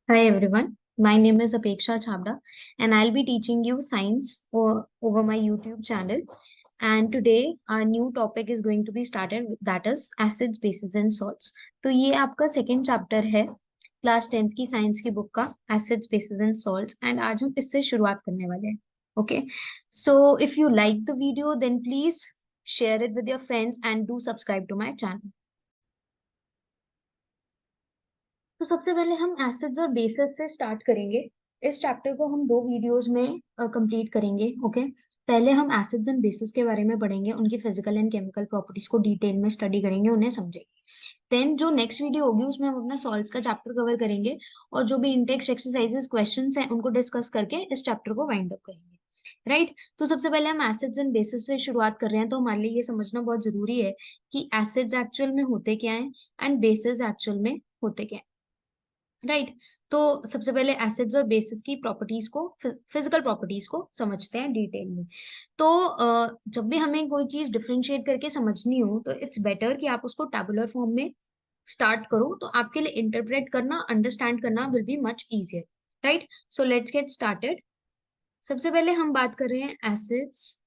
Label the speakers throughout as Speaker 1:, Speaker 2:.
Speaker 1: Hi everyone, my name is Apeksha Chabda and I'll be teaching you science over my YouTube channel. And today our new topic is going to be started, that is acids, bases and salts. तो ये आपका second chapter है class 10th की science की book का acids bases and salts and आज हम इससे शुरुआत करने वाले हैं. Okay, so if you like the video then please share it with your friends and do subscribe to my channel. तो सबसे पहले हम एसिड्स और बेसिस से स्टार्ट करेंगे. इस चैप्टर को हम दो वीडियोस में कंप्लीट करेंगे. ओके, पहले हम एसिड्स एंड बेसिस के बारे में पढ़ेंगे, उनकी फिजिकल एंड केमिकल प्रॉपर्टीज को डिटेल में स्टडी करेंगे, उन्हें समझेंगे. देन जो नेक्स्ट वीडियो होगी उसमें हम अपना सॉल्ट्स का चैप्टर कवर करेंगे और जो भी इंटेक्स एक्सरसाइजेस क्वेश्चंस हैं उनको डिस्कस करके इस चैप्टर को वाइंड अप करेंगे. राइट, तो सबसे पहले हम एसिड्स एंड बेसिस से शुरुआत कर रहे हैं. तो हमारे लिए ये समझना बहुत जरूरी है कि एसिड्स एक्चुअल में होते क्या हैं एंड बेसिस एक्चुअल में होते क्या हैं. राइट, तो सबसे पहले एसिड्स और बेसिस की प्रॉपर्टीज को, फिजिकल प्रॉपर्टीज को समझते हैं डिटेल में. तो जब भी हमें कोई चीज डिफरेंशिएट करके समझनी हो तो इट्स बेटर कि आप उसको टैबुलर फॉर्म में स्टार्ट करो, तो आपके लिए इंटरप्रेट करना, अंडरस्टैंड करना will be much easier. Right, so let's get started. सबसे पहले हम बात कर रहे हैं एसिड्स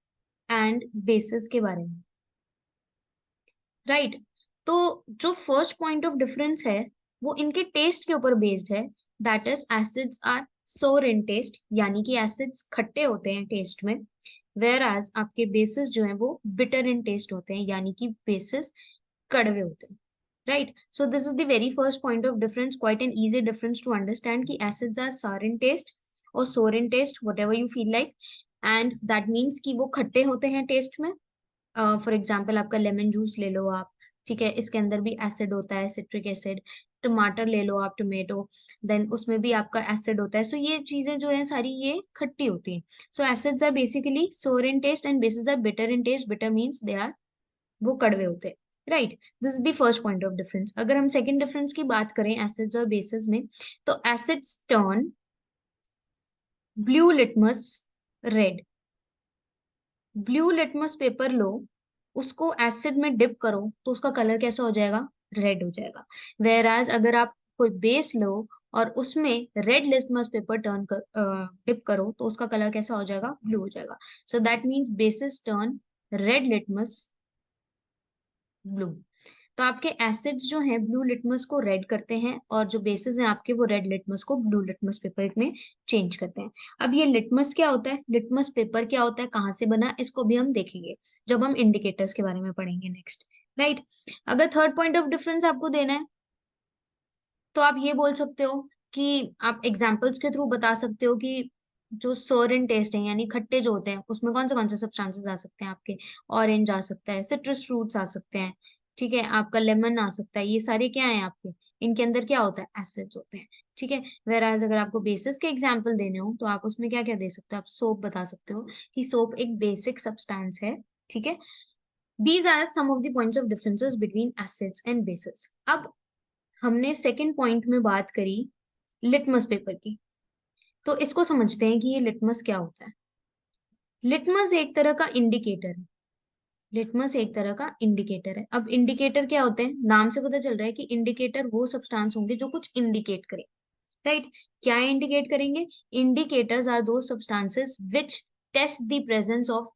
Speaker 1: एंड बेसिस के बारे में. राइट, तो जो फर्स्ट पॉइंट ऑफ डिफरेंस है वो इनके टेस्ट के ऊपर बेस्ड है. दैट इज एसिड्स आर सोर इन टेस्ट, यानी कि एसिड्स खट्टे होते हैं टेस्ट में, वेयर एज आपके बेसिस जो है वो बिटर इन टेस्ट होते हैं, यानी कि बेसिस कड़वे होते हैं. Right, so this is the very first point of difference, quite an easy difference to understand कि acids are sour in taste और sour in taste, whatever you feel like. And that means कि वो खट्टे होते हैं taste में. For example आपका lemon juice ले लो आप, ठीक है, इसके अंदर भी एसिड होता है, सिट्रिक एसिड. टमाटर ले लो आप, टोमेटो, देन उसमें भी आपका एसिड होता है. सो ये चीजें जो है सारी ये खट्टी होती हैं. सो acids are basically sour in taste and bases are bitter in taste. Bitter means they are, वो कड़वे होते हैं. Right, this is the first point of difference. अगर हम सेकेंड डिफरेंस की बात करें एसिड्स और बेसिस में, तो acids turn blue litmus red. Blue litmus paper लो, उसको एसिड में डिप करो तो उसका कलर कैसा हो जाएगा? रेड हो जाएगा. वेयर एज अगर आप कोई बेस लो और उसमें रेड लिटमस पेपर टर्न कर डिप करो तो उसका कलर कैसा हो जाएगा? ब्लू हो जाएगा. So that means basis turn red litmus blue. तो आपके एसिड्स जो हैं ब्लू लिटमस को रेड करते हैं और जो बेसिस हैं आपके वो रेड लिटमस को ब्लू लिटमस पेपर में चेंज करते हैं. अब ये लिटमस क्या होता है, लिटमस पेपर क्या होता है, कहाँ से बना, इसको भी हम देखेंगे जब हम इंडिकेटर्स के बारे में पढ़ेंगे नेक्स्ट. राइट, अगर थर्ड पॉइंट ऑफ डिफरेंस आपको देना है तो आप ये बोल सकते हो कि आप एग्जाम्पल्स के थ्रू बता सकते हो कि जो सोरेन टेस्ट है यानी खट्टे जो होते हैं उसमें कौन से सब्सटेंसेस आ सकते हैं आपके. ऑरेंज आ सकता है, सिट्रस फ्रूट्स आ सकते हैं, ठीक है, आपका लेमन आ सकता है. ये सारे क्या है आपके, इनके अंदर क्या होता है? एसिड्स होते हैं. ठीक है, वेराज अगर आपको बेसिस के एग्जाम्पल देने हो तो आप उसमें क्या क्या दे सकते हो, आप सोप बता सकते हो कि सोप एक बेसिक सब्सटेंस है. ठीक है, these are some of the points of differences between acids and bases. अब हमने सेकंड पॉइंट में बात करी लिटमस पेपर की, तो इसको समझते हैं कि ये लिटमस क्या होता है. लिटमस एक तरह का इंडिकेटर है. लिटमस एक तरह का इंडिकेटर है. अब इंडिकेटर क्या होते हैं, नाम से पता चल रहा है कि इंडिकेटर वो सब्सटेंस होंगे जो कुछ इंडिकेट करें. राइट, क्या इंडिकेट करेंगे? Indicators are those substances which test the presence of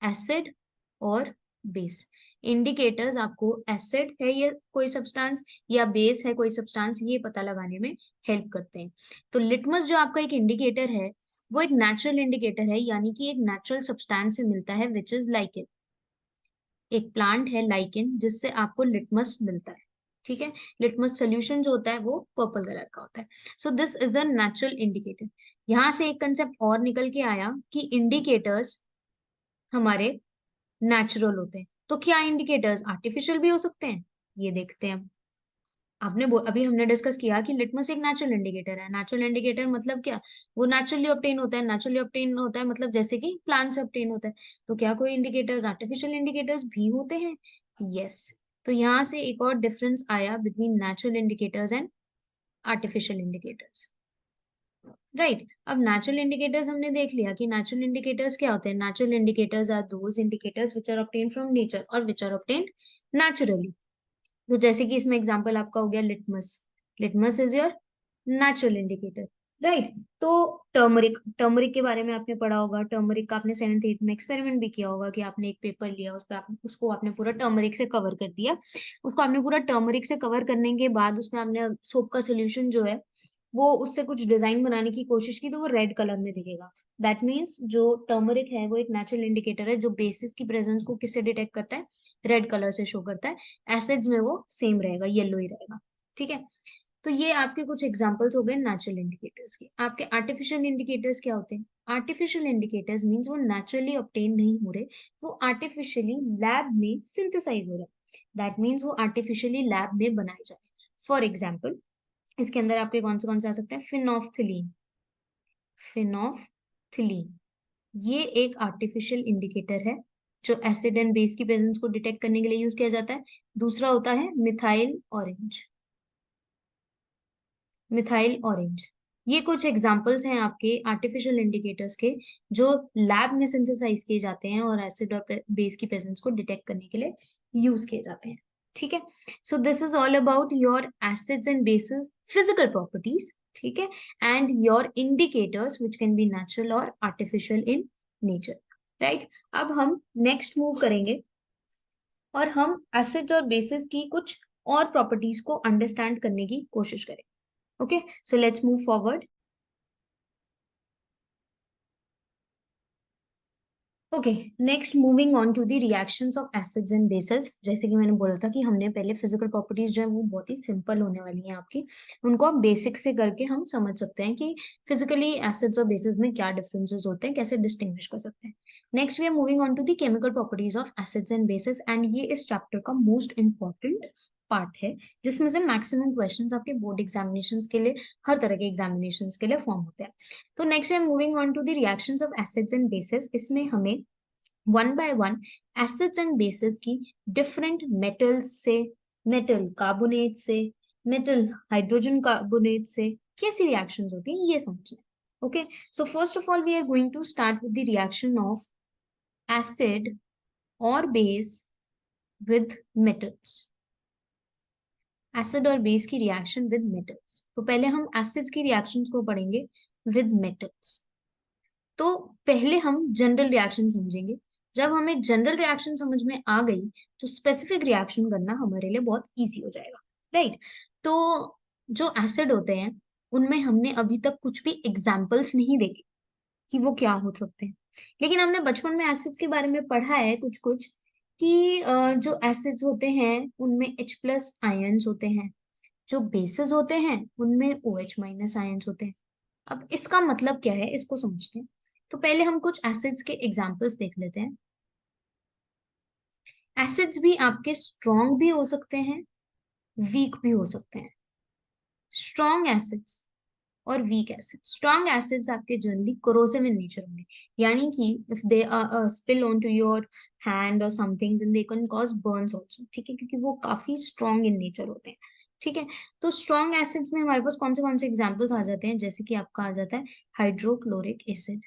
Speaker 1: acid और बेस. इंडिकेटर्स आपको एसिड है ये कोई सब्सटेंस या बेस है कोई सब्सटेंस, ये पता लगाने में हेल्प करते हैं. तो लिटमस जो आपका एक इंडिकेटर है वो एक नेचुरल इंडिकेटर है, यानी कि एक नेचुरल सब्सटेंस से मिलता है विच इज लाइकेन. एक प्लांट है लाइकेन जिससे आपको लिटमस मिलता है. ठीक है, लिटमस सोल्यूशन जो होता है वो पर्पल कलर का होता है. सो this is a natural indicator. यहाँ से एक कंसेप्ट और निकल के आया कि इंडिकेटर्स हमारे नेचुरल होते हैं. तो क्या इंडिकेटर्स आर्टिफिशियल भी हो सकते हैं? ये देखते हैं. अभी हमने डिस्कस किया कि लिटमस एक नेचुरल इंडिकेटर है. नेचुरल इंडिकेटर मतलब क्या? वो नेचुरली ऑब्टेन होता है. नेचुरली ऑब्टेन होता है मतलब जैसे कि प्लांट से ऑब्टेन होता है. तो क्या कोई इंडिकेटर्स आर्टिफिशियल इंडिकेटर्स भी होते हैं? यस. तो यहाँ से एक और डिफरेंस आया between natural indicators and artificial indicators. Right, अब नेचुरल इंडिकेटर्स हमने देख लिया कि नेचुरल इंडिकेटर्स क्या होते हैं. Natural indicators are those indicators which are obtain from nature और विच आर ऑब्टेन नेचुरली. तो जैसे कि इसमें एग्जांपल आपका हो गया litmus. Litmus is your natural indicator, right. तो टर्मरिक, टर्मरिक के बारे में आपने पढ़ा होगा, टर्मरिक का आपने 7th 8th में एक्सपेरिमेंट भी किया होगा कि आपने एक पेपर लिया, उस पर आप उसको आपने पूरा टर्मरिक से कवर कर दिया। उसको आपने पूरा टर्मरिक से कवर करने के बाद उसमें आपने सोप का सोल्यूशन जो है वो उससे कुछ डिजाइन बनाने की कोशिश की, तो वो रेड कलर में दिखेगा। दैट मीन्स जो टर्मरिक है वो एक नेचुरल इंडिकेटर है जो बेसिस की प्रेजेंस को किससे डिटेक्ट करता है, रेड कलर से शो करता है। एसिड्स में वो सेम रहेगा, येलो ही रहेगा, ठीक है। तो ये आपके कुछ एग्जांपल्स हो गए नेचुरल इंडिकेटर्स के। आपके आर्टिफिशियल इंडिकेटर्स क्या होते हैं? आर्टिफिशियल इंडिकेटर्स मींस वो नेचुरली ऑब्टेन नहीं हो रहे, वो आर्टिफिशियली लैब में सिंथेसाइज हो रहे हैं। दैट मीन्स वो आर्टिफिशियली लैब में बनाए जा रहे हैं। फॉर एग्जाम्पल, इसके अंदर आपके कौन से आ सकते हैं? फिनोफ्थिलीन, फिनोफ्थिलीन ये एक आर्टिफिशियल इंडिकेटर है जो एसिड एंड बेस की प्रेजेंस को डिटेक्ट करने के लिए यूज किया जाता है। दूसरा होता है मिथाइल ऑरेंज, मिथाइल ऑरेंज। ये कुछ एग्जांपल्स हैं आपके आर्टिफिशियल इंडिकेटर्स के जो लैब में सिंथेसाइज किए जाते हैं और एसिड और बेस की प्रेजेंस को डिटेक्ट करने के लिए यूज किए जाते हैं, ठीक है। सो this is all about your acids and basis physical properties, ठीक है, and your indicators which can be natural और आर्टिफिशियल इन नेचर, राइट। अब हम नेक्स्ट मूव करेंगे और हम एसिड्स और बेसिस की कुछ और प्रॉपर्टीज को अंडरस्टैंड करने की कोशिश करेंगे। Okay, so let's move forward. Okay, next moving on to the reactions of acids and bases. जैसे कि मैंने बोला था कि हमने पहले फिजिकल प्रॉपर्टीज जो है वो बहुत ही सिंपल होने वाली हैं आपकी, उनको आप बेसिक से करके हम समझ सकते हैं कि फिजिकली एसिड्स और बेसेस में क्या डिफरेंसेस होते हैं, कैसे डिस्टिंग्विश कर सकते हैं। Next we are moving on to the chemical properties of acids and bases, and ये इस चैप्टर का मोस्ट इंपॉर्टेंट पार्ट है जिसमें से मैक्सिमम क्वेश्चंस आपके बोर्ड एग्जामिनेशंस के लिए, हर तरह के एग्जामिनेशंस के लिए फॉर्म होते हैं। तो next we are moving on to the reactions of acids and bases. इसमें हमें one by one acids and bases की डिफरेंट मेटल्स से, मेटल कार्बोनेट से, मेटल हाइड्रोजन कार्बोनेट से कैसी रिएक्शंस होती हैं ये समझना। Okay, so first of all we are going to start with the reaction of acid और बेस विद मेटल्स। एसिड और बेस की रिएक्शन विद मेटल्स। तो पहले हम एसिड्स की रिएक्शंस को पढ़ेंगे विद मेटल्स। तो पहले हम जनरल रिएक्शन समझेंगे। जब हमें जनरल रिएक्शन समझ में आ गई तो स्पेसिफिक रिएक्शन करना हमारे लिए बहुत इजी हो जाएगा, राइट। तो जो एसिड होते हैं उनमें हमने अभी तक कुछ भी एग्जाम्पल्स नहीं देखे कि वो क्या हो सकते हैं, लेकिन हमने बचपन में एसिड्स के बारे में पढ़ा है कुछ कुछ कि जो एसिड्स होते हैं उनमें H+ आयन्स होते हैं, जो बेसिस होते हैं उनमें OH- आयन्स होते हैं। अब इसका मतलब क्या है इसको समझते हैं। तो पहले हम कुछ एसिड्स के एग्जांपल्स देख लेते हैं। एसिड्स भी आपके स्ट्रॉन्ग भी हो सकते हैं, वीक भी हो सकते हैं। स्ट्रॉन्ग एसिड्स और वीक एसिड्स। स्ट्रॉन्ग एसिड्स आपके जनरली कोरोसिव इन नेचर होंगे, यानी कि if they spill on to your hand और something then they can cause burns also, ठीक है, क्योंकि वो काफी स्ट्रॉन्ग इन नेचर होते हैं, ठीक है। तो स्ट्रॉन्ग एसिड्स में हमारे पास कौन से एग्जांपल्स आ जाते हैं, जैसे कि आपका आ जाता है हाइड्रोक्लोरिक एसिड।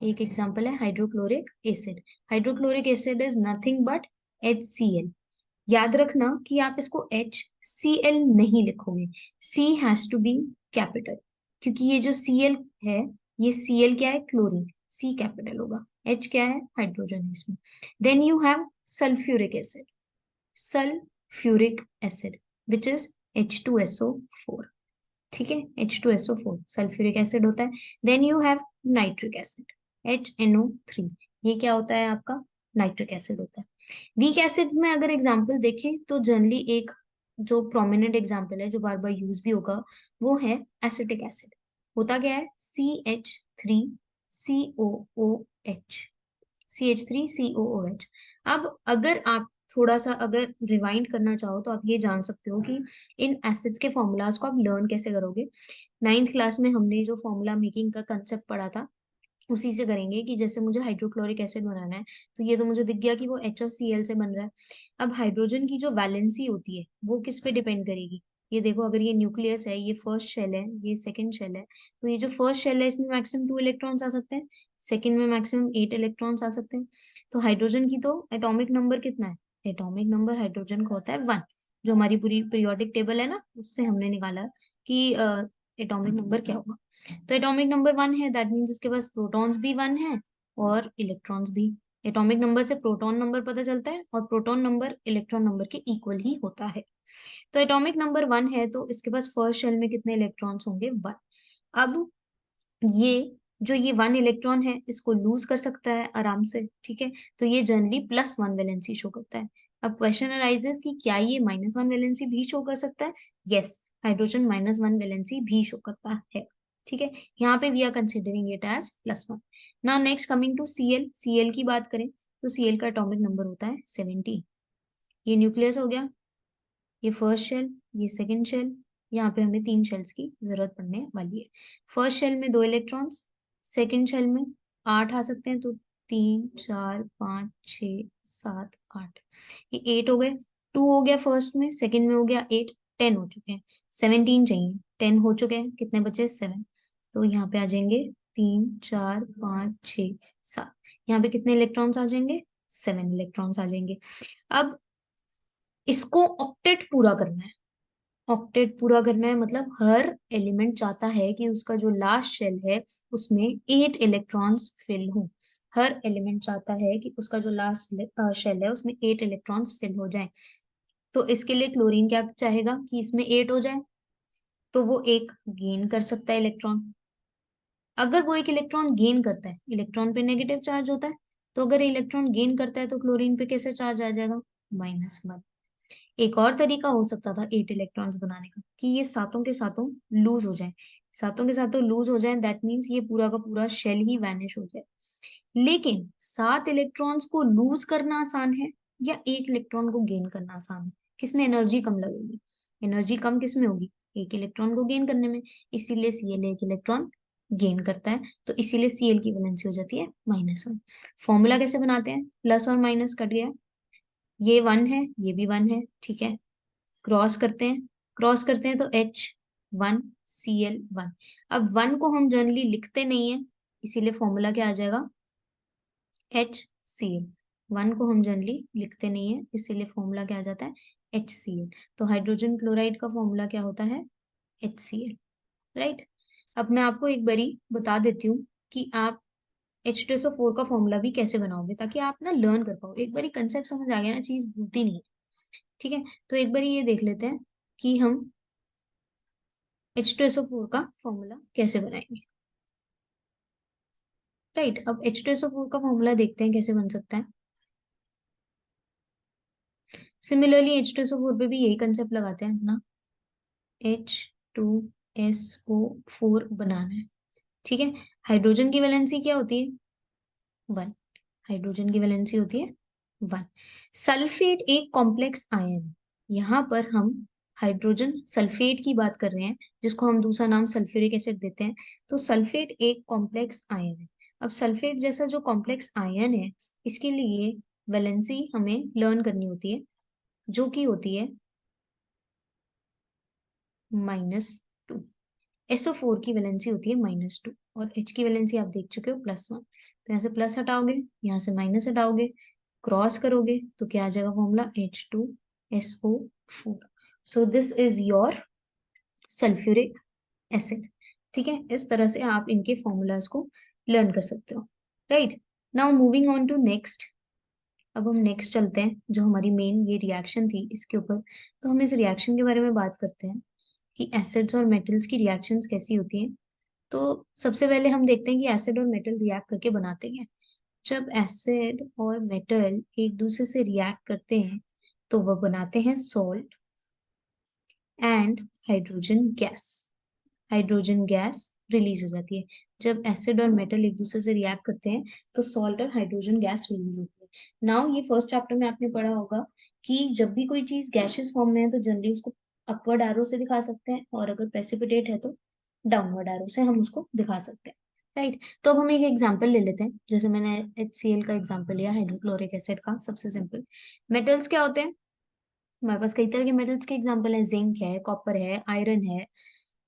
Speaker 1: एक एग्जांपल है hydrochloric acid. Hydrochloric acid is nothing but HCl। याद रखना कि आप इसको HCl नहीं लिखोगे, C has to be capital, क्योंकि ये जो Cl है, ये Cl क्या है? क्लोरीन। C कैपिटल होगा, H क्या है? हाइड्रोजन है इसमें। Then you have sulphuric acid, sulphuric acid which is H2SO4, ठीक है, H2SO4 सल्फ्यूरिक एसिड होता है। Then you have nitric acid, HNO3, ये क्या होता है आपका? नाइट्रिक एसिड होता है। वीक एसिड में अगर एग्जांपल देखें तो जनरली एक जो प्रोमिनेंट एग्जांपल है जो बार बार यूज भी होगा वो है एसिटिक एसिड। होता क्या है? CH3COOH, CH3COOH। अब अगर आप थोड़ा सा अगर रिवाइंड करना चाहो तो आप ये जान सकते हो कि इन एसिड्स के फॉर्मूलाज को आप लर्न कैसे करोगे। 9th क्लास में हमने जो फॉर्मूला मेकिंग का कंसेप्ट पढ़ा था उसी से करेंगे कि जैसे मुझे हाइड्रोक्लोरिक एसिड बनाना है तो ये तो मुझे दिख गया कि वो H और Cl से बन रहा है। अब हाइड्रोजन की जो वैलेंसी होती है वो किस पे डिपेंड करेगी? ये देखो, अगर ये न्यूक्लियस है, ये फर्स्ट शेल है, ये सेकंड शेल है, तो ये जो फर्स्ट शेल है इसमें मैक्सिमम 2 इलेक्ट्रॉन्स आ सकते हैं, सेकंड में मैक्सिमम 8 इलेक्ट्रॉन्स आ सकते हैं। तो हाइड्रोजन की तो एटॉमिक नंबर कितना है? एटॉमिक नंबर हाइड्रोजन का होता है 1, जो हमारी पूरी पीरियोडिक टेबल है ना उससे हमने निकाला है। कि एटॉमिक नंबर क्या होगा। तो एटॉमिक नंबर 1 है, दैट मीन्स इसके पास प्रोटॉन्स भी 1 है और इलेक्ट्रॉन्स भी। एटॉमिक नंबर से प्रोटॉन नंबर पता चलता है और प्रोटॉन नंबर इलेक्ट्रॉन नंबर के इक्वल ही होता है। तो एटॉमिक नंबर 1 है तो इसके पास फर्स्ट शेल में कितने इलेक्ट्रॉन्स होंगे? 1। अब ये जो ये 1 इलेक्ट्रॉन है इसको लूज कर सकता है आराम से, ठीक है। तो ये जनरली +1 वैलेंसी शो करता है। अब क्वेश्चन अराइजेस कि क्या ये -1 वैलेंसी भी शो कर सकता है? यस, हाइड्रोजन -1 वैलेंसी भी शो करता है, ठीक है। यहाँ पे we are considering it as +1। Now next coming to Cl। Cl की बात करें तो Cl का एटॉमिक नंबर होता है 70। ये न्यूक्लियस हो गया, ये फर्स्ट शेल, ये सेकंड शेल। यहाँ पे हमें 3 शेल्स की जरूरत पड़ने वाली है। फर्स्ट शेल में 2 इलेक्ट्रॉन्स, सेकंड शेल में 8 आ सकते हैं, तो 3 4 5 6 7 8, ये 8 हो गए। 2 हो गया फर्स्ट में, सेकंड में हो गया 8, 10 हो चुके हैं। 17 चाहिए, 10 हो चुके हैं, कितने बचे? 7। तो यहाँ पे आ जाएंगे 3 4 5 6 7। यहाँ पे कितने इलेक्ट्रॉन्स आ जाएंगे? 7 इलेक्ट्रॉन्स आ जाएंगे। अब इसको ऑक्टेट पूरा करना है। ऑक्टेट पूरा करना है मतलब हर एलिमेंट चाहता है कि उसका जो लास्ट शेल है उसमें 8 इलेक्ट्रॉन्स फिल हो। हर एलिमेंट चाहता है कि उसका जो लास्ट शेल है उसमें 8 इलेक्ट्रॉन्स फिल हो जाए। तो इसके लिए क्लोरीन क्या चाहेगा कि इसमें 8 हो जाए, तो वो एक गेन कर सकता है इलेक्ट्रॉन। अगर वो एक इलेक्ट्रॉन गेन करता है, इलेक्ट्रॉन पे नेगेटिव चार्ज होता है, तो अगर इलेक्ट्रॉन गेन करता है तो क्लोरीन पे कैसे चार्ज आ जाएगा? -1। एक और तरीका हो सकता था 8 इलेक्ट्रॉन्स बनाने का कि ये सातों के सातों लूज हो जाए। सातों के सातों लूज हो जाए दैट मीन्स ये पूरा का पूरा शेल ही वैनिश हो जाए। लेकिन 7 इलेक्ट्रॉन्स को लूज करना आसान है या एक इलेक्ट्रॉन को गेन करना आसान है? किसमें एनर्जी कम लगेगी? एनर्जी कम किसमें होगी? एक इलेक्ट्रॉन को गेन करने में। इसीलिए Cl एक इलेक्ट्रॉन गेन करता है, तो इसीलिए Cl की वैलेंसी हो जाती है -1। फॉर्मूला कैसे बनाते हैं? प्लस और माइनस कट गया, ये 1 है, ये भी 1 है, ठीक है। क्रॉस करते हैं, क्रॉस करते हैं तो H1Cl1। अब 1 को हम जनरली लिखते नहीं है, इसीलिए फॉर्मूला क्या आ जाएगा? HCl। 1 को हम जनरली लिखते नहीं है, इसीलिए फॉर्मूला क्या आ जाता है? HCl। तो हाइड्रोजन क्लोराइड का फॉर्मूला क्या होता है? HCl, right. अब मैं आपको एक बारी बता देती हूँ कि आप H2SO4 का फॉर्मूला भी कैसे बनाओगे, ताकि आप ना लर्न कर पाओ। एक बारी कंसेप्ट समझ आ गया ना, चीज भूलती नहीं है, ठीक है। तो एक बारी ये देख लेते हैं कि हम H2SO4 का फॉर्मूला कैसे बनाएंगे, राइट। अब H2SO4 का फॉर्मूला देखते हैं कैसे बन सकता है। सिमिलरली H2SO4 पे भी यही कंसेप्ट लगाते हैं अपना, H2SO4 बनाना है, ठीक है। हाइड्रोजन की वैलेंसी क्या होती है? 1। हाइड्रोजन की वैलेंसी होती है 1। सल्फेट एक कॉम्प्लेक्स आयन, यहाँ पर हम हाइड्रोजन सल्फेट की बात कर रहे हैं, जिसको हम दूसरा नाम सल्फ्यूरिक एसिड देते हैं। तो सल्फेट एक कॉम्प्लेक्स आयन है। अब सल्फेट जैसा जो कॉम्प्लेक्स आयन है, इसके लिए वैलेंसी हमें लर्न करनी होती है, जो कि होती है -2। SO4 की वैलेंसी होती है -2 और H की वैलेंसी आप देख चुके हो +1। तो यहाँ से प्लस हटाओगे, यहाँ से माइनस हटाओगे, क्रॉस करोगे तो क्या आ जाएगा formula? H2SO4। So this is your sulphuric acid, ठीक है। इस तरह से आप इनके फॉर्मूलाज को लर्न कर सकते हो, right. Now moving on to next. अब हम नेक्स्ट चलते हैं, जो हमारी मेन ये रिएक्शन थी इसके ऊपर। तो हम इस रिएक्शन के बारे में बात करते हैं कि एसिड्स और मेटल्स की रिएक्शंस कैसी होती हैं। तो सबसे पहले हम देखते हैं कि एसिड और मेटल रिएक्ट करके बनाते हैं। जब एसिड और मेटल एक दूसरे से रिएक्ट करते हैं तो वह बनाते हैं salt and hydrogen gas. Hydrogen gas release हो जाती है। जब एसिड और मेटल एक दूसरे से रिएक्ट करते हैं तो सॉल्ट और हाइड्रोजन गैस रिलीज होती है। नाउ ये फर्स्ट चैप्टर में आपने पढ़ा होगा कि जब भी कोई चीज गैसियस फॉर्म में है तो जनरली उसको अपवर्ड एरो से दिखा सकते हैं, और अगर प्रेसिपिटेट है तो डाउनवर्ड एरो से हम उसको दिखा सकते हैं, राइट। तो अब हम एक एग्जांपल ले लेते हैं, जैसे मैंने HCl का एग्जांपल लिया, हाइड्रोक्लोरिक एसिड का। सबसे सिंपल मेटल्स क्या होते हैं? हमारे पास कई तरह के मेटल्स के एग्जांपल है, जिंक है, कॉपर है, आयरन है,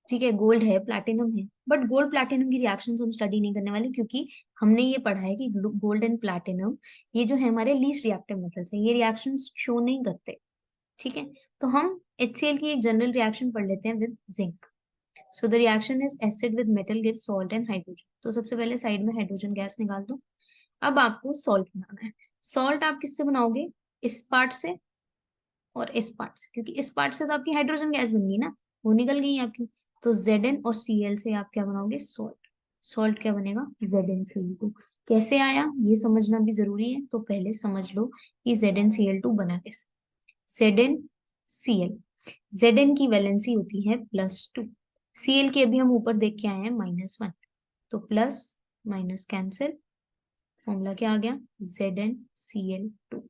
Speaker 1: ठीक है, गोल्ड है, प्लैटिनम है। बट गोल्ड प्लैटिनम की रिएक्शंस हम स्टडी नहीं करने वाले, क्योंकि हमने ये पढ़ा है कि गोल्ड एंड प्लैटिनम ये जो है हमारे लीस्ट रिएक्टिव मेटल्स हैं, ये रिएक्शंस शो नहीं करते, ठीक है। तो हम HCl की एक जनरल रिएक्शन पढ़ लेते हैं with zinc. So the reaction is acid with metal gives salt and hydrogen. तो सबसे पहले साइड में हाइड्रोजन गैस निकाल दो। अब आपको सॉल्ट बनाना है। सॉल्ट आप किससे बनाओगे? इस पार्ट से और इस पार्ट से, क्योंकि इस पार्ट से तो आपकी हाइड्रोजन गैस बन गई ना, वो निकल गई आपकी। तो Zn और Cl से आप क्या बनाओगे? सॉल्ट। सॉल्ट क्या बनेगा? ZnCl2। कैसे आया ये समझना भी जरूरी है, तो पहले समझ लो कि ZnCl2 बना कैसे। ZnCl, Zn की वैलेंसी होती है +2, Cl की अभी हम ऊपर देख के आए हैं -1, तो प्लस माइनस कैंसिल, फॉर्मूला क्या आ गया? ZnCl2।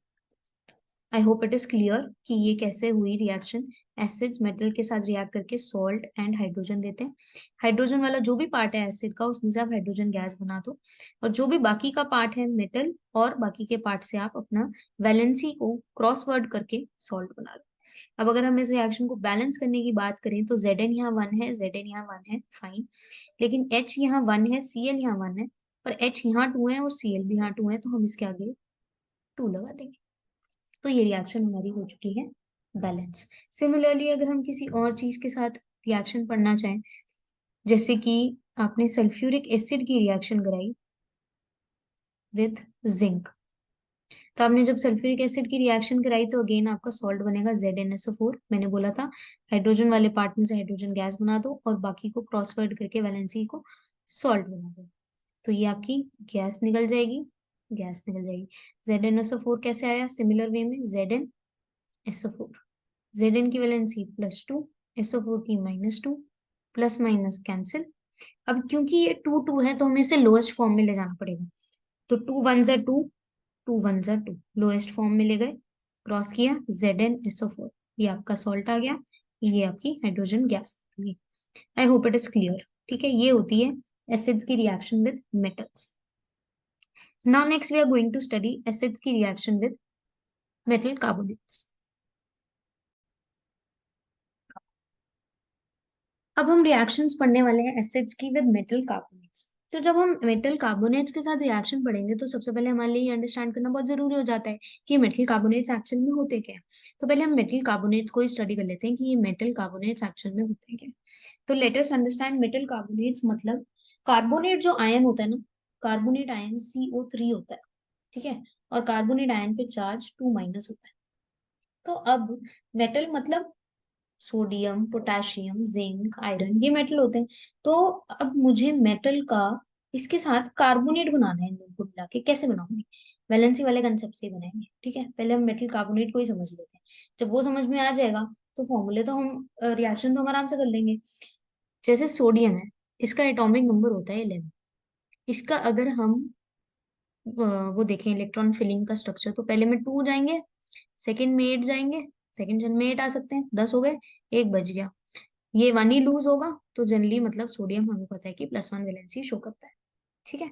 Speaker 1: I hope it is clear कि ये कैसे हुई रिएक्शन। एसिड्स मेटल के साथ रिएक्ट करके सॉल्ट एंड हाइड्रोजन देते हैं। हाइड्रोजन वाला जो भी पार्ट है एसिड का, उसमें से आप हाइड्रोजन गैस बना दो, और जो भी बाकी का पार्ट है मेटल और बाकी के पार्ट से आप अपना वैलेंसी को क्रॉसवर्ड करके सॉल्ट बना लो। अब अगर हम इस रिएक्शन को बैलेंस करने की बात करें तो Zn यहाँ 1 है, Zn यहाँ 1 है, फाइन। लेकिन H यहाँ 1 है, Cl यहाँ 1 है, और H यहाँ 2 है और Cl भी यहाँ 2 है, तो हम इसके आगे 2 लगा देंगे। तो ये रिएक्शन हमारी हो चुकी है बैलेंस। सिमिलरली अगर हम किसी और चीज के साथ रिएक्शन पढ़ना चाहें, जैसे कि आपने सल्फ्यूरिक एसिड की रिएक्शन कराई विद जिंक, तो आपने जब सल्फ्यूरिक एसिड की रिएक्शन कराई तो अगेन आपका सॉल्ट बनेगा ZnSO4। मैंने बोला था हाइड्रोजन वाले पार्ट में से हाइड्रोजन गैस बना दो और बाकी को क्रॉसवर्ड करके वैलेंसी को सॉल्ट बना दो, तो ये आपकी गैस निकल जाएगी, गैस निकल जाएगी। ZnSO4 कैसे आया? सिमिलर वे में ZnSO4, Zn की वैलेंसी +2, SO4 की -2, प्लस माइनस कैंसिल। अब क्योंकि ये 2 2 है तो हमें इसे लोएस्ट फॉर्म में ले जाना पड़ेगा, तो 2 1 जा 2, 2 1 जा 2, लोएस्ट फॉर्म में ले गए, क्रॉस किया, ZnSO4, ये आपका सॉल्ट आ गया, ये आपकी हाइड्रोजन गैस आ गई। I hope it is clear. ठीक है, ये होती है एसिड्स की reaction with metals. Now next we are going to study acids की रिएक्शन विद मेटल कार्बोनेट्स। अब हम रिएक्शंस पढ़ने वाले हैं एसिड्स की विद मेटल कार्बोनेट्स। तो जब हम मेटल कार्बोनेट्स के साथ रिएक्शन पढ़ेंगे तो सबसे पहले हमारे लिए ये अंडरस्टैंड करना बहुत जरूरी हो जाता है कि मेटल कार्बोनेट्स एक्चुअल में होते क्या हैं। तो पहले हम मेटल कार्बोनेट्स को ही स्टडी कर लेते हैं कि ये मेटल कार्बोनेट्स एक्चुअल में होते क्या हैं। तो let us understand metal carbonates मतलब कार्बोनेट जो आयन होता है ना, कार्बोनेट आयन CO3 होता है, ठीक है, और कार्बोनेट आयन पे चार्ज 2- होता है। तो अब मेटल मतलब सोडियम, पोटेशियम, जिंक, आयरन, ये मेटल होते हैं। तो अब मुझे मेटल का इसके साथ कार्बोनेट बनाना है, इन दोनों को मिला के कैसे बनाऊंगी? वैलेंसी वाले कंसेप्ट से ही बनाएंगे। ठीक है, पहले हम मेटल कार्बोनेट को ही समझ लेते हैं। जब वो समझ में आ जाएगा तो फॉर्मूले तो हम रिएक्शन तो हम आराम से कर लेंगे। जैसे सोडियम है, इसका एटॉमिक नंबर होता है 11। इसका अगर हम वो देखें इलेक्ट्रॉन फिलिंग का स्ट्रक्चर, तो पहले में 2 जाएंगे, सेकंड में 8 जाएंगे, सेकंड जन में 8 आ सकते हैं, 10 हो गए, एक बच गया, ये 1 ही लूज होगा। तो जनरली मतलब सोडियम हमें पता है कि +1 वैलेंसी शो करता है। ठीक है,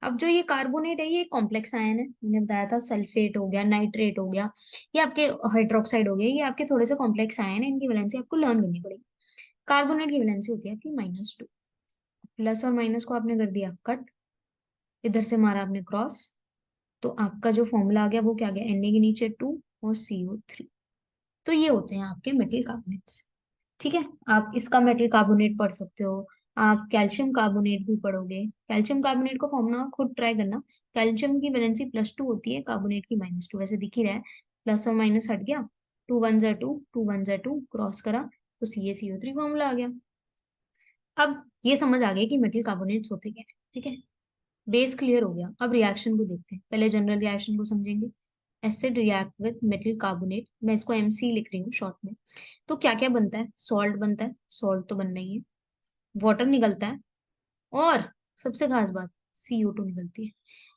Speaker 1: अब जो ये कार्बोनेट है ये कॉम्प्लेक्स आयन है, मैंने बताया था, सल्फेट हो गया, नाइट्रेट हो गया, ये आपके हाइड्रोक्साइड हो गया, ये आपके थोड़े से कॉम्प्लेक्स आयन है, इनकी वैलेंसी आपको लर्न करनी पड़ेगी। कार्बोनेट की वैलेंसी होती है आपकी -2, प्लस और माइनस को आपने कर दिया कट, इधर से मारा आपने क्रॉस, तो आपका जो फॉर्मूला आ गया वो क्या आ गया? Na के नीचे 2 और CO3। तो ये होते हैं आपके मेटल कार्बोनेट्स। ठीक है, आप इसका मेटल कार्बोनेट पढ़ सकते हो, आप कैल्शियम कार्बोनेट भी पढ़ोगे। कैल्शियम कार्बोनेट को फॉर्मूला खुद ट्राई करना। कैल्शियम की वैलेंसी +2 होती है, कार्बोनेट की -2, वैसे दिख ही रहा है, प्लस और माइनस हट गया, 2 1 जा 2, 2 1 जा 2, क्रॉस करा तो CaCO3 फॉर्मूला आ गया। अब ये समझ आ गया कि मेटल कार्बोनेट्स होते क्या है। ठीक है, बेस क्लियर हो गया। अब रिएक्शन को देखते हैं, पहले जनरल रिएक्शन को समझेंगे। Acid react with metal carbonate, मैं इसको MC लिख रही हूँ शॉर्ट में। तो क्या क्या बनता है? सॉल्ट बनता है, सॉल्ट तो बनना ही है, वाटर निकलता है, और सबसे खास बात CO2 निकलती है।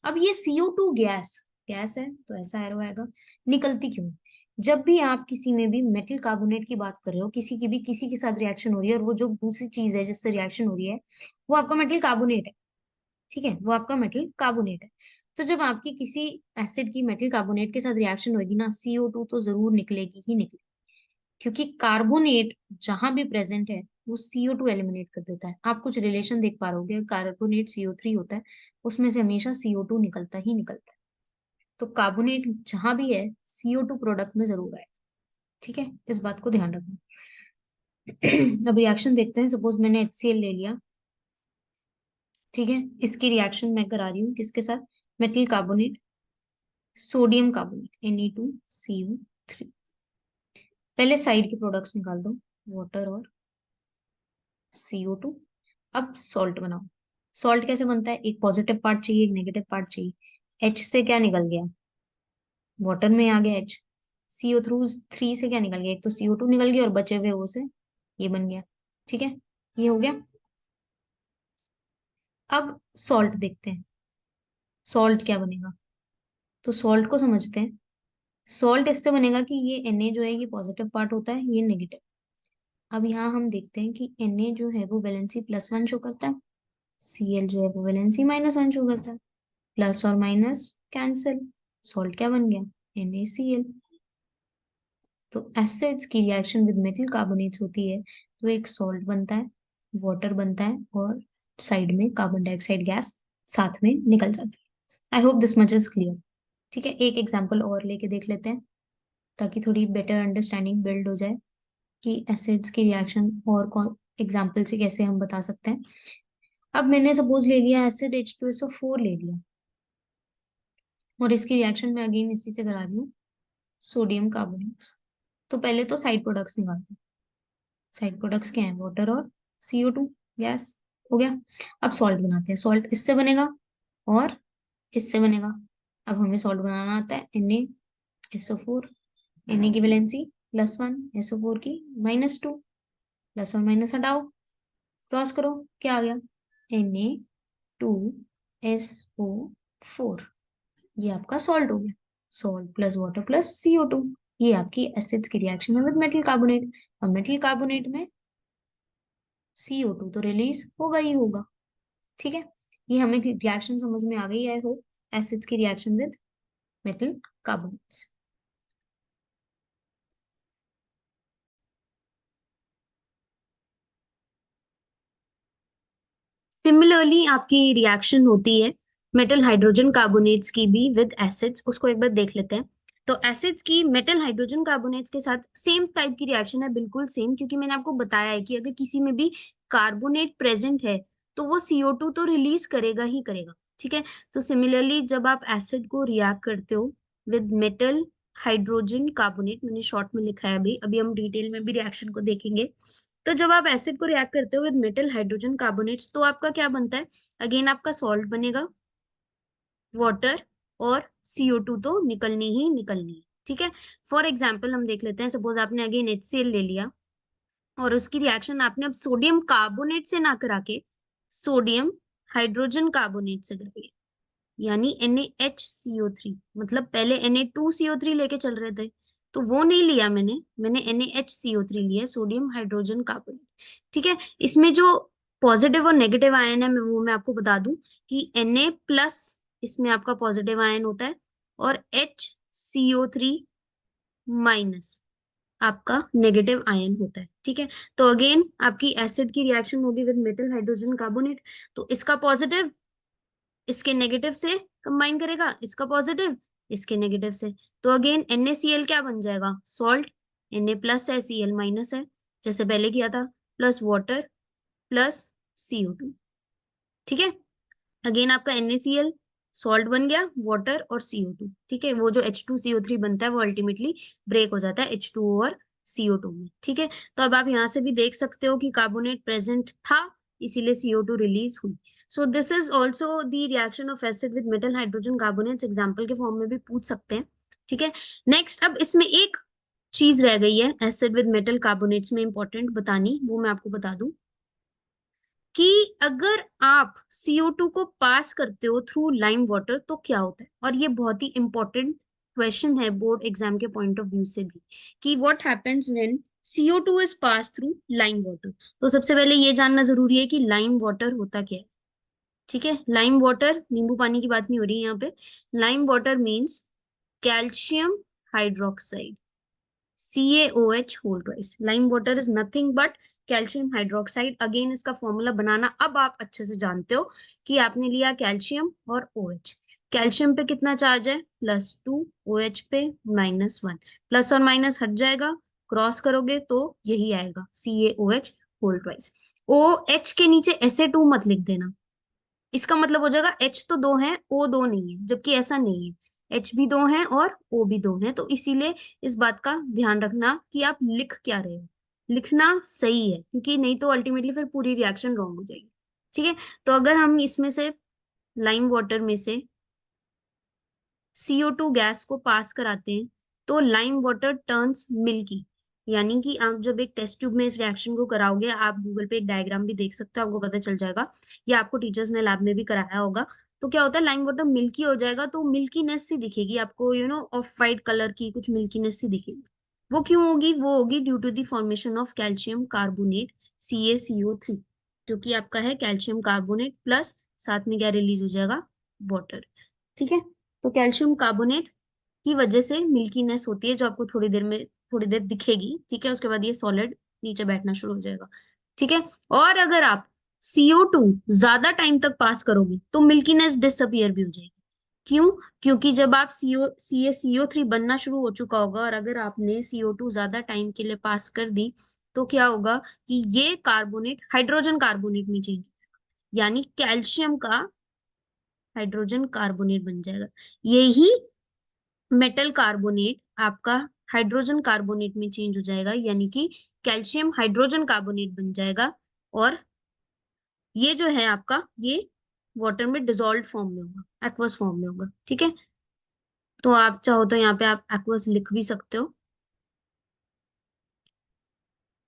Speaker 1: अब ये CO2 गैस, गैस है तो ऐसा एरो आएगा, निकलती क्यों? जब भी आप किसी में भी मेटल कार्बोनेट की बात कर रहे हो, किसी की भी किसी के साथ रिएक्शन हो रही है, और वो जो दूसरी चीज है जिससे रिएक्शन हो रही है वो आपका मेटल कार्बोनेट है, ठीक है, वो आपका मेटल कार्बोनेट है। तो जब आपकी किसी एसिड की मेटल कार्बोनेट के साथ रिएक्शन होगी ना, CO2 तो जरूर निकलेगी ही निकलेगी, क्योंकि कार्बोनेट जहां भी प्रेजेंट है वो CO2 एलिमिनेट कर देता है। आप कुछ रिलेशन देख पा रहोगे, कार्बोनेट CO3 होता है, उसमें से हमेशा CO2 निकलता ही निकलता है। तो कार्बोनेट जहां भी है CO2 प्रोडक्ट में जरूर आएगा। ठीक है, इस बात को ध्यान रखना। अब रिएक्शन देखते हैं। सपोज मैंने HCl ले लिया, ठीक है। इसकी रिएक्शन मैं करा रही हूँ किसके साथ? Metal carbonate, sodium carbonate Na2CO3। पहले साइड के प्रोडक्ट्स निकाल दो, वाटर और CO2। अब सॉल्ट बनाओ। सॉल्ट कैसे बनता है? एक पॉजिटिव पार्ट चाहिए, एक नेगेटिव पार्ट चाहिए। H से क्या निकल गया? वाटर में आ गया H। CO3 से क्या निकल गया? एक तो CO2 निकल गया और बचे हुए O से ये बन गया। ठीक है, ये हो गया। अब सॉल्ट देखते हैं, सॉल्ट क्या बनेगा। तो सॉल्ट को समझते हैं। सॉल्ट इससे बनेगा कि ये Na जो है ये पॉजिटिव पार्ट होता है, ये नेगेटिव। अब यहाँ हम देखते हैं कि Na जो है वो वैलेंसी +1 शो करता है, Cl जो है वो वैलेंसी -1 शो करता है। प्लस और माइनस कैंसिल, सॉल्ट क्या बन गया? NaCl। तो एसिड्स की रिएक्शन विद मेटल कार्बोनेट्स होती है तो एक सॉल्ट बनता है, वाटर बनता है और साइड में कार्बन डाइऑक्साइड गैस साथ में निकल जाती है। आई hope this much is clear. ठीक है, एक एग्जांपल और लेके देख लेते हैं ताकि थोड़ी बेटर अंडरस्टैंडिंग बिल्ड हो जाए कि एसिड्स की रिएक्शन और कौन एग्जांपल से कैसे हम बता सकते हैं। अब मैंने सपोज ले लिया एसिड H2SO4 ले लिया, और इसकी रिएक्शन में अगेन इसी से करा रही हूँ, सोडियम कार्बोनेट। तो पहले तो साइड प्रोडक्ट्स निकालते हैं। साइड प्रोडक्ट्स क्या है? वाटर और CO2 गैस। हो गया। अब सॉल्ट बनाते हैं। सॉल्ट इससे बनेगा और इससे बनेगा। अब हमें सॉल्ट बनाना आता है। Na SO4, Na की वैलेंसी +1, SO4 की -2। प्लस और माइनस हटाओ, क्रॉस करो, क्या आ गया? Na2SO4। ये आपका सॉल्ट हो गया। Salt plus water plus CO2, ये आपकी एसिड्स की रिएक्शन है विद मेटल कार्बोनेट। और मेटल कार्बोनेट में CO2 तो रिलीज होगा ही होगा। ठीक है, ये हमें रिएक्शन समझ में आ गई है। हो एसिड्स की reaction with metal carbonates. Similarly आपकी रिएक्शन होती है मेटल हाइड्रोजन कार्बोनेट्स की भी विद एसिड्स। उसको एक बार देख लेते हैं। तो एसिड्स की मेटल हाइड्रोजन कार्बोनेट्स के साथ सेम टाइप की रिएक्शन है, बिल्कुल सेम, क्योंकि मैंने आपको बताया है कि अगर किसी में भी कार्बोनेट प्रेजेंट है तो वो CO2 तो रिलीज करेगा ही करेगा। ठीक है, तो सिमिलरली जब आप एसिड को रिएक्ट करते हो विद मेटल हाइड्रोजन कार्बोनेट, मैंने शॉर्ट में लिखा है, अभी अभी हम डिटेल में भी रिएक्शन को देखेंगे। तो जब आप एसिड को रिएक्ट करते हो विद मेटल हाइड्रोजन कार्बोनेट्स तो आपका क्या बनता है? अगेन आपका सॉल्ट बनेगा, वाटर और CO2 तो निकलनी ही निकलनी है। ठीक है, फॉर एग्जाम्पल हम देख लेते हैं। सपोज आपने अगेन HCl ले लिया और उसकी रिएक्शन आपने अब सोडियम कार्बोनेट से ना करा के सोडियम हाइड्रोजन कार्बोनेट से कराई है, यानी NaHCO3। मतलब पहले Na2CO3 लेके चल रहे थे तो वो नहीं लिया मैंने NaHCO3 लिया, सोडियम हाइड्रोजन कार्बोनेट। ठीक है, इसमें जो पॉजिटिव और नेगेटिव आयन है मैं आपको बता दूं कि Na+ इसमें आपका पॉजिटिव आयन होता है और HCO3- आपका नेगेटिव आयन होता है। ठीक है, तो अगेन आपकी एसिड की रिएक्शन होगी विद मेटल हाइड्रोजन कार्बोनेट। तो इसका पॉजिटिव इसके नेगेटिव से कंबाइन करेगा, इसका पॉजिटिव इसके नेगेटिव से। तो अगेन NaCl क्या बन जाएगा? सॉल्ट। Na+ है, Cl- है, जैसे पहले किया था, प्लस वाटर प्लस CO2। ठीक है, अगेन आपका NaCl सॉल्ट बन गया, वाटर और CO2। ठीक है, वो जो H2CO3 बनता है वो अल्टीमेटली ब्रेक हो जाता है H2O और CO2 में। ठीक है, तो अब आप यहाँ से भी देख सकते हो कि कार्बोनेट प्रेजेंट था, इसीलिए CO2 रिलीज हुई। सो this is also the reaction of acid with metal hydrogen carbonates, example के फॉर्म में भी पूछ सकते हैं। ठीक है, नेक्स्ट अब इसमें एक चीज रह गई है एसिड विद मेटल कार्बोनेट्स में इंपॉर्टेंट बतानी, वो मैं आपको बता दूं कि अगर आप CO2 को पास करते हो थ्रू लाइम वाटर तो क्या होता है। और ये बहुत ही इंपॉर्टेंट क्वेश्चन है बोर्ड एग्जाम के पॉइंट ऑफ व्यू से भी, कि what happens when CO2 is pass through lime water. तो सबसे पहले ये जानना जरूरी है कि लाइम वाटर होता क्या है। ठीक है, लाइम वाटर, नींबू पानी की बात नहीं हो रही है यहाँ पे। Lime water means calcium hydroxide, CaOH whole twice. Lime water is nothing but calcium hydroxide. Again इसका फॉर्मूला बनाना अब आप अच्छे से जानते हो कि आपने लिया कैल्शियम और OH। कैल्शियम पे कितना चार्ज है? +2, OH पे -1। प्लस और माइनस हट जाएगा, क्रॉस करोगे तो यही आएगा CaOH होल ट्वाइस। OH के नीचे Na2 मत लिख देना, इसका मतलब हो जाएगा H तो दो है, O दो नहीं है, जबकि ऐसा नहीं है, H भी दो है और O भी दो है। तो इसीलिए इस बात का ध्यान रखना कि आप लिख क्या रहे हो, लिखना सही है, क्योंकि नहीं तो अल्टीमेटली फिर पूरी रिएक्शन रॉन्ग हो जाएगी। ठीक है, तो अगर हम इसमें से लाइम वाटर में से CO2 गैस को पास कराते हैं तो लाइम वाटर टर्न्स मिल्की। यानी कि आप जब एक टेस्ट ट्यूब में इस रिएक्शन को कराओगे, आप गूगल पे एक डायग्राम भी देख सकते हो, आपको पता चल जाएगा, या आपको टीचर्स ने लैब में भी कराया होगा। तो क्या होता है, लाइम वाटर मिल्की हो जाएगा तो मिल्कीनेस सी दिखेगी आपको, ऑफ वाइट कलर की कुछ मिल्कीनेस सी दिखेगी। वो क्यों होगी? वो होगी due to the formation of calcium carbonate CaCO3, जो कि आपका है कैल्शियम कार्बोनेट प्लस साथ में क्या रिलीज हो जाएगा, वाटर। ठीक है, तो कैल्शियम कार्बोनेट की वजह से मिल्कीनेस होती है, जो आपको थोड़ी देर दिखेगी। ठीक है, उसके बाद ये सॉलिड नीचे बैठना शुरू हो जाएगा। ठीक है, और अगर आप CO2 ज्यादा टाइम तक पास करोगे तो मिल्कीनेस डिसअपियर भी हो जाएगी। क्यों? क्योंकि जब आप CaCO3 बनना शुरू हो चुका होगा और अगर आपने CO2 ज्यादा टाइम के लिए पास कर दी, तो क्या होगा कि ये कार्बोनेट हाइड्रोजन कार्बोनेट में चेंज, यानी कैल्शियम का हाइड्रोजन कार्बोनेट बन जाएगा। यही मेटल कार्बोनेट आपका हाइड्रोजन कार्बोनेट में चेंज हो जाएगा, यानी कि कैल्शियम हाइड्रोजन कार्बोनेट बन जाएगा। और ये जो है आपका, ये वाटर में डिसॉल्व फॉर्म में होगा, एक्वस फॉर्म में होगा। ठीक है, तो आप चाहो तो यहाँ पे आप एक्वस लिख भी सकते हो।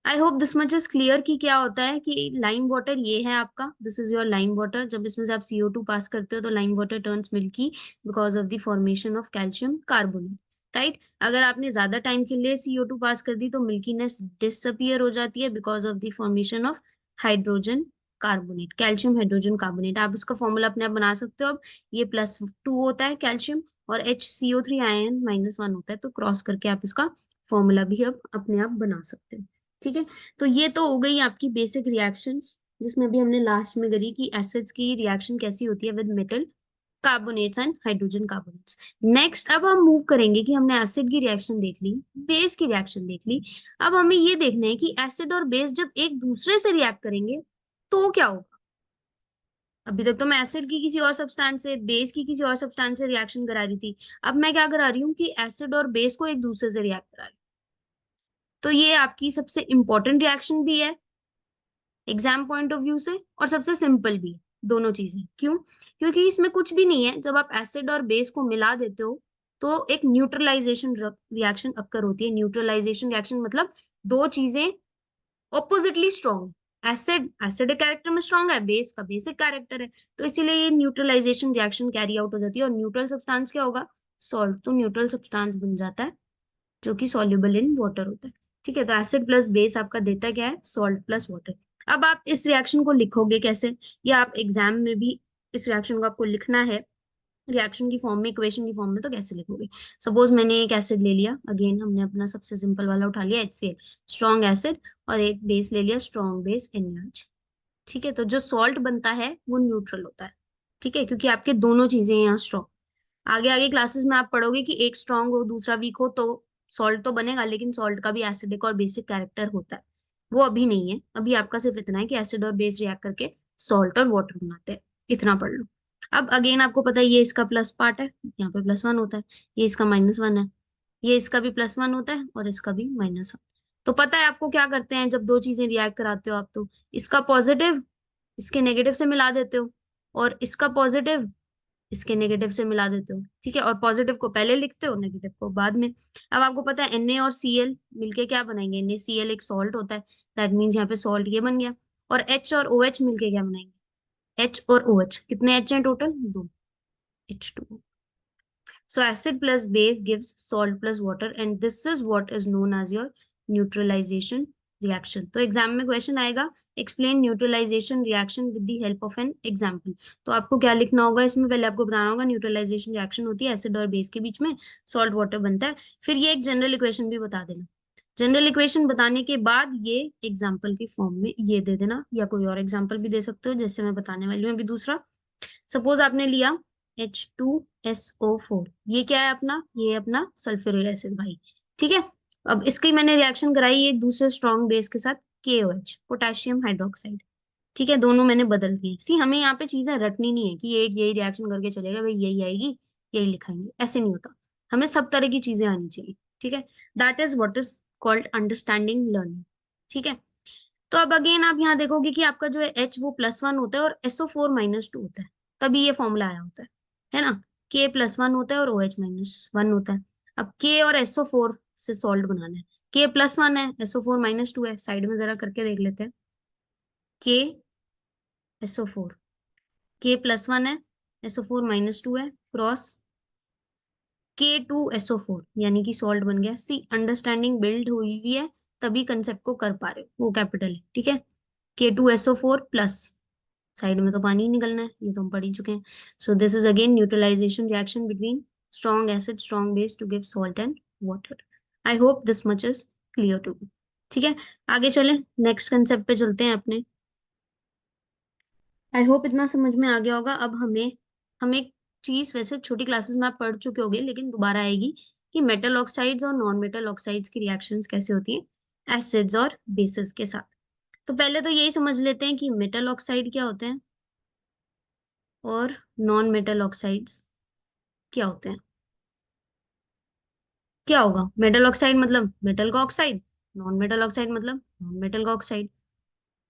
Speaker 1: आई hope this much is clear कि क्या होता है कि लाइम वाटर ये है आपका, this is your lime water. जब इसमें से आप CO2 पास करते हो तो lime water turns milky because of the formation of calcium carbonate. Right, अगर आपने ज्यादा टाइम के लिए CO2 पास कर दी तो मिल्कीनेस डिसअपियर हो जाती है because of the formation of hydrogen carbonate, calcium hydrogen carbonate. आप इसका फॉर्मूला अपने आप बना सकते हो। अब ये +2 होता है कैल्शियम और HCO3 आयन -1 होता है, तो क्रॉस करके आप इसका फॉर्मूला भी अब अपने आप बना सकते हो। ठीक है, तो ये तो हो गई आपकी बेसिक रिएक्शंस, जिसमें भी हमने लास्ट में करी कि एसिड्स की रिएक्शन कैसी होती है with metal carbonates and hydrogen carbonates. Next अब हम मूव करेंगे कि हमने एसिड की रिएक्शन देख ली, बेस की रिएक्शन देख ली। अब हमें ये देखना है कि एसिड और बेस जब एक दूसरे से रिएक्ट करेंगे तो क्या होगा। अभी तक तो मैं एसिड की किसी और सब्सटेंस से, बेस की किसी और सब्सटेंस से रिएक्शन करा रही थी। अब मैं क्या करा रही हूँ कि एसिड और बेस को एक दूसरे से रिएक्ट करा रही हूँ। तो ये आपकी सबसे इंपॉर्टेंट रिएक्शन भी है एग्जाम पॉइंट ऑफ व्यू से, और सबसे सिंपल भी है। दोनों चीजें क्यों? क्योंकि इसमें कुछ भी नहीं है, जब आप एसिड और बेस को मिला देते हो तो एक न्यूट्रलाइजेशन रिएक्शन अक्कर होती है। न्यूट्रलाइजेशन रिएक्शन मतलब दो चीजें oppositely strong, acid acidic character में स्ट्रॉन्ग है, बेस का बेसिक कैरेक्टर है, तो इसीलिए ये न्यूट्रलाइजेशन रिएक्शन कैरी आउट हो जाती है। और न्यूट्रल सब्सटेंस क्या होगा, सॉल्ट, तो न्यूट्रल सब्सटेंस बन जाता है जो कि सॉल्युबल इन वाटर होता है। ठीक है, तो एसिड प्लस बेस आपका देता क्या है, सॉल्ट प्लस वाटर। अब आप इस रिएक्शन को लिखोगे कैसे, या आप एग्जाम में भी इस रिएक्शन को आपको लिखना है रिएक्शन की फॉर्म में, इक्वेशन की फॉर्म में, तो कैसे लिखोगे। सपोज मैंने एक एसिड ले लिया, अगेन हमने अपना सबसे सिंपल वाला उठा लिया HCl, स्ट्रॉन्ग एसिड, और एक बेस ले लिया, स्ट्रॉन्ग बेस NaOH। ठीक है, तो जो सॉल्ट बनता है वो न्यूट्रल होता है। ठीक है, क्योंकि आपके दोनों चीजें यहाँ स्ट्रॉन्ग। आगे आगे क्लासेस में आप पढ़ोगे कि एक स्ट्रांग हो दूसरा वीक हो तो सॉल्ट तो बनेगा, लेकिन सॉल्ट का भी एसिडिक और बेसिक कैरेक्टर होता है। वो अभी नहीं है, अभी आपका सिर्फ इतना है कि एसिड और बेस रिएक्ट करके सॉल्ट और वाटर बनाते हैं। इतना पढ़ लो। अब अगेन आपको पता है ये इसका प्लस पार्ट है, यहाँ पे +1 होता है, ये इसका -1 है, ये इसका भी +1 होता है और इसका भी -1। तो पता है आपको क्या करते हैं जब दो चीजें रिएक्ट कराते हो आप, तो इसका पॉजिटिव इसके नेगेटिव से मिला देते हो और इसका पॉजिटिव इसके नेगेटिव से मिला देते हो। ठीक है, और पॉजिटिव को पहले लिखते हो, नेगेटिव को बाद में। अब आपको पता है Na और Cl मिलके क्या बनाएंगे, NaCl एक सॉल्ट होता है, दैट मीन्स यहाँ पे सॉल्ट ये बन गया। और H और OH मिलके क्या बनाएंगे, H और OH, कितने H हैं टोटल, दो, H2O। So acid plus base gives salt plus water and this is what is known as your neutralization reaction। तो एग्जाम में क्वेश्चन आएगा, explain neutralization reaction with the help of an example. तो आपको क्या लिखना होगा इसमें, पहले आपको बताना होगा न्यूट्रलाइजेशन रिएक्शन होती है एसिड और बेस के बीच में, सॉल्ट वाटर बनता है। फिर ये एक जनरल इक्वेशन भी बता देना, जनरल इक्वेशन बताने के बाद ये एग्जाम्पल की फॉर्म में ये दे देना, या कोई और एग्जाम्पल भी दे सकते हो जैसे मैं बताने वाली हूँ अभी दूसरा। सपोज आपने लिया H2SO4, ये क्या है अपना, ये अपना सल्फ्यूरिक एसिड भाई। ठीक है,
Speaker 2: अब इसकी मैंने रिएक्शन कराई एक दूसरे स्ट्रॉन्ग बेस के साथ, KOH पोटेशियम हाइड्रोक्साइड। ठीक है, दोनों मैंने बदल दिए। सी हमें यहाँ पे चीजें रटनी नहीं है कि एक यही रिएक्शन करके चलेगा भाई, यही आएगी यही लिखाएंगे, ऐसे नहीं होता। हमें सब तरह की चीजें आनी चाहिए। ठीक है, that is what is called understanding learning. ठीक है, तो अब अगेन आप यहाँ देखोगे कि आपका जो है H वो +1 होता है और SO4 - 2 होता है, तभी ये फॉर्मूला आया होता है ना। K+1 होता है और OH-1 होता है। अब K और SO4 से सॉल्ट बनाना है। K+1 है, SO4 - 2 है, साइड में जरा करके देख लेते हैं। KSO4, K+1 है, SO4 - 2 है, क्रॉस K2SO4, यानी कि सॉल्ट बन गया। सी अंडरस्टैंडिंग बिल्ड हुई हुई है, तभी कंसेप्ट को कर पा रहे हो, वो कैपिटल है। ठीक है, K2SO4 प्लस, साइड में तो पानी ही निकलना है, ये तो हम पढ़ ही चुके हैं। So this is again neutralization reaction between strong acid strong base to give salt and water. I hope this much is clear to you. ठीक है, आगे चलें, नेक्स्ट कंसेप्ट पे चलते हैं अपने। आई होप इतना समझ में आ गया होगा। अब हमें एक चीज वैसे छोटी क्लासेस में आप पढ़ चुके होगे, लेकिन दोबारा आएगी कि मेटल ऑक्साइड्स और नॉन मेटल ऑक्साइड्स की रिएक्शंस कैसे होती हैं एसिड्स और बेसिस के साथ। तो पहले तो यही समझ लेते हैं कि मेटल ऑक्साइड क्या होते हैं और नॉन मेटल ऑक्साइड्स क्या होते हैं। क्या होगा, मेटल ऑक्साइड मतलब मेटल का ऑक्साइड, नॉन मेटल ऑक्साइड मतलब नॉन मेटल का ऑक्साइड।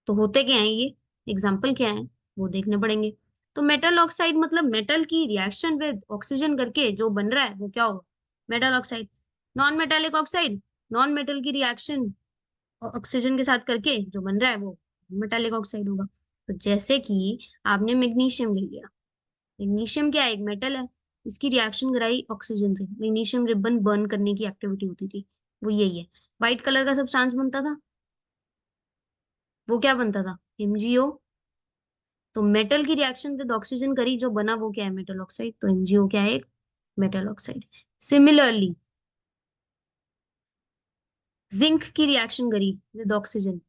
Speaker 2: तो होते क्या है ये, एग्जाम्पल क्या है, वो देखने पड़ेंगे। तो मेटल ऑक्साइड मतलब मेटल की रिएक्शन विद ऑक्सीजन करके जो बन रहा है वो क्या होगा, metal oxide. Non metallic oxide, non metal की रिएक्शन ऑक्सीजन के साथ करके जो बन रहा है वो मेटालिक ऑक्साइड होगा। तो जैसे कि आपने मैग्नीशियम ले लिया, मैग्नीशियम क्या है, एक मेटल है, इसकी रिएक्शन कराई ऑक्सीजन से, मैग्नीशियम रिबन बर्न करने की एक्टिविटी होती थी, वो यही है। व्हाइट कलर का सब्सटेंस बनता था, वो क्या बनता था, MgO। तो मेटल की रिएक्शन विद ऑक्सीजन करी, जो बना वो क्या है, मेटल ऑक्साइड। तो MgO क्या है, एक मेटल ऑक्साइड। सिमिलरली जिंक की रिएक्शन करी विद ऑक्सीजन,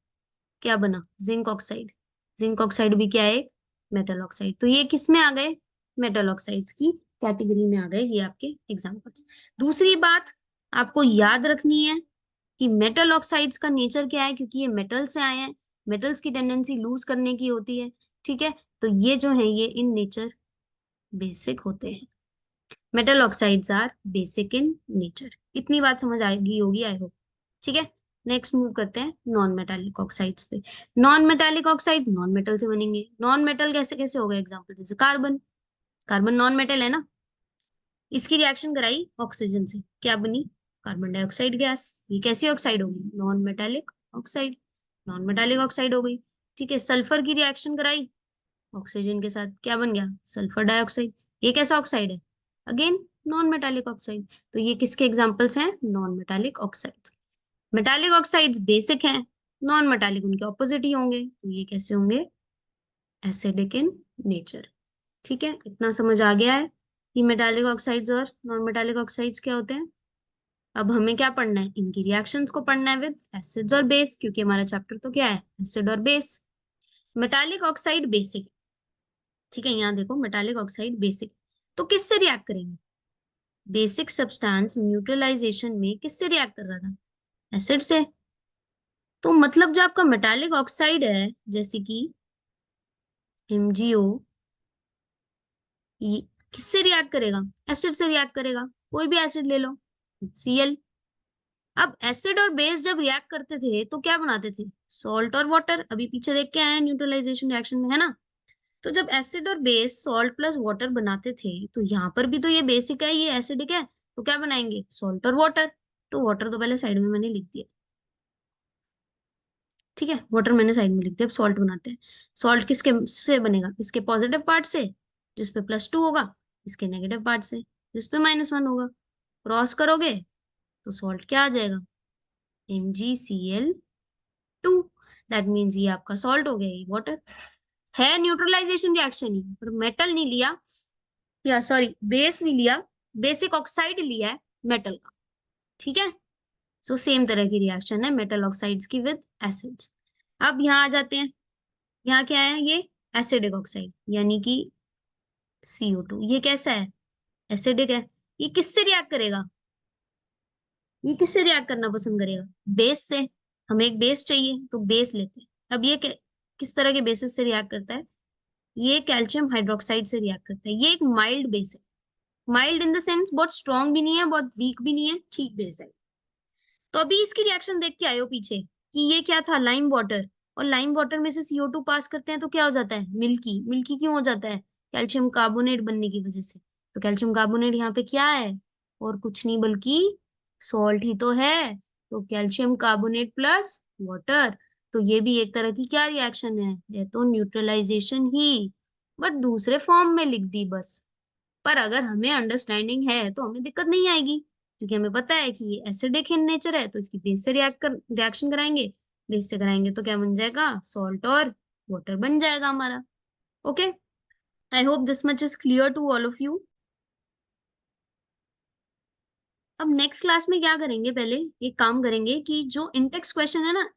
Speaker 2: क्या बना, जिंक ऑक्साइड। जिंक ऑक्साइड भी क्या है, एक मेटल ऑक्साइड। तो ये किस में आ गए, मेटल ऑक्साइड्स की कैटेगरी में आ गए ये आपके एग्जांपल्स। दूसरी बात आपको याद रखनी है कि मेटल ऑक्साइड्स का नेचर क्या है, क्योंकि ये मेटल से आए हैं, मेटल्स की टेंडेंसी लूज करने की होती है। ठीक है, तो ये जो है ये इन नेचर बेसिक होते हैं। Metal oxides are basic in nature. इतनी बात समझ आएगी होगी आई होप। ठीक है, नेक्स्ट मूव करते हैं नॉन मेटालिक ऑक्साइड्स पे। Non metallic oxide non metal से बनेंगे। नॉन मेटल कैसे कैसे हो गए, एग्जांपल जैसे कार्बन, कार्बन नॉन मेटल है ना, इसकी रिएक्शन कराई ऑक्सीजन से, क्या बनी, कार्बन डाइऑक्साइड गैस। ये कैसी ऑक्साइड होगी, non metallic oxide, non metallic oxide हो गई। ठीक है, सल्फर की रिएक्शन कराई ऑक्सीजन के साथ, क्या बन गया, सल्फर डाइऑक्साइड। ये कैसा ऑक्साइड है, अगेन नॉन मेटालिक ऑक्साइड। तो ये किसके एग्जांपल्स हैं, non metallic oxides. Metallic oxides basic हैं, नॉन मेटालिक उनके ऑपोजिट ही होंगे, तो ये कैसे होंगे, एसिडिक इन नेचर। ठीक है, इतना समझ आ गया है कि मेटालिक ऑक्साइड्स और नॉन मेटालिक ऑक्साइड्स क्या होते हैं। अब हमें क्या पढ़ना है, इनकी रिएक्शंस को पढ़ना है विद एसिड्स और बेस, क्योंकि हमारा चैप्टर तो क्या है, एसिड और बेस। मेटालिक ऑक्साइड बेसिक, ठीक है, यहाँ देखो मेटालिक ऑक्साइड बेसिक, तो किससे रिएक्ट करेंगे, बेसिक सब्सटेंस न्यूट्रलाइजेशन में किससे रिएक्ट कर रहा था, एसिड से। तो मतलब जो आपका मेटालिक ऑक्साइड है, जैसे कि MgO, ये किससे रिएक्ट करेगा, एसिड से रिएक्ट करेगा। कोई भी एसिड ले लो, Cl। अब एसिड और बेस जब रिएक्ट करते थे तो क्या बनाते थे, सॉल्ट और वाटर। अभी पीछे देख के आए न्यूट्रलाइजेशन रिएक्शन में, है ना। तो जब एसिड और बेस सॉल्ट प्लस वाटर बनाते थे, तो यहाँ पर भी तो ये बेसिक है ये एसिडिक है, तो क्या बनाएंगे, सॉल्ट और वाटर। तो वाटर तो पहले साइड में मैंने लिख दिया। ठीक है, वाटर मैंने साइड में लिख दिया, अब सॉल्ट बनाते हैं। सॉल्ट किसके से बनेगा, इसके पॉजिटिव पार्ट से जिसपे +2 होगा, इसके नेगेटिव पार्ट से जिसपे -1 होगा। क्रॉस करोगे तो सॉल्ट क्या आ जाएगा, MgCl2। दैट मीन्स ये आपका सॉल्ट हो गया, ये वाटर है। न्यूट्रलाइजेशन रिएक्शन ही, पर मेटल नहीं लिया, या सॉरी बेस नहीं लिया, बेसिक ऑक्साइड लिया है मेटल का। ठीक है, सो सेम तरह की रिएक्शन है मेटल ऑक्साइड्स की विद एसिड्स। अब यहाँ आ जाते हैं, यहाँ क्या है, ये एसिडिक ऑक्साइड यानी कि CO2। ये कैसा है, एसिडिक है। ये किससे रिएक्ट करेगा, ये किससे रिएक्ट करना पसंद करेगा? बेस से। हमें एक बेस चाहिए तो बेस लेते हैं। अब ये किस तरह के बेसिस से रिएक्ट करता है? ये कैल्शियम हाइड्रोक्साइड से रिएक्ट करता है। ये एक माइल्ड बेस है। माइल्ड इन द सेंस बहुत स्ट्रॉन्ग भी नहीं है, बहुत वीक भी नहीं है, ठीक बेस है। तो अभी इसकी रिएक्शन देख के आयो पीछे कि ये क्या था, लाइम वाटर। और लाइम वाटर में से CO2 पास करते हैं तो क्या हो जाता है? मिल्की। मिल्की क्यों हो जाता है? कैल्शियम कार्बोनेट बनने की वजह से। तो कैल्शियम कार्बोनेट यहाँ पे क्या है? और कुछ नहीं बल्कि सॉल्ट ही तो है। तो कैल्शियम कार्बोनेट प्लस वाटर। तो ये भी एक तरह की क्या रिएक्शन है? ये तो न्यूट्रलाइजेशन ही, बट दूसरे फॉर्म में लिख दी बस। पर अगर हमें अंडरस्टैंडिंग है तो हमें दिक्कत नहीं आएगी, क्योंकि हमें पता है कि ये एसिडिक इन नेचर है, तो इसकी बेस से रिएक्शन कराएंगे। बेस से कराएंगे तो क्या बन जाएगा? सॉल्ट और वाटर बन जाएगा हमारा। Okay. I hope this much is clear to all of you. अब नेक्स्ट क्लास में क्या करेंगे, पहले एक काम करेंगे कि जो इंटेक्स क्वेश्चन है ना,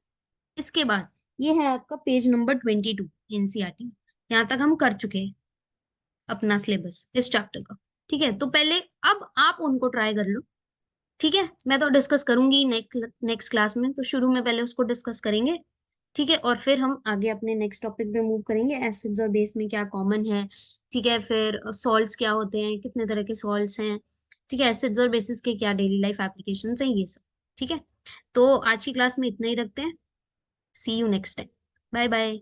Speaker 2: इसके बाद ये है आपका पेज नंबर 22 एनसीईआरटी। यहाँ तक हम कर चुके हैं अपना सिलेबस इस चैप्टर का। ठीक है, तो पहले अब आप उनको ट्राई कर लो। ठीक है, मैं तो डिस्कस करूंगी नेक्स्ट क्लास में, तो शुरू में पहले उसको डिस्कस करेंगे। ठीक है, और फिर हम आगे अपने नेक्स्ट टॉपिक पे मूव करेंगे, एसिड्स और बेस में क्या कॉमन है। ठीक है, फिर सॉल्ट्स क्या होते हैं, कितने तरह के सॉल्ट्स हैं। ठीक है, एसिड्स और बेसिस के क्या डेली लाइफ एप्लीकेशंस हैं, ये सब। ठीक है, तो आज की क्लास में इतना ही रखते हैं। See you next time. Bye bye.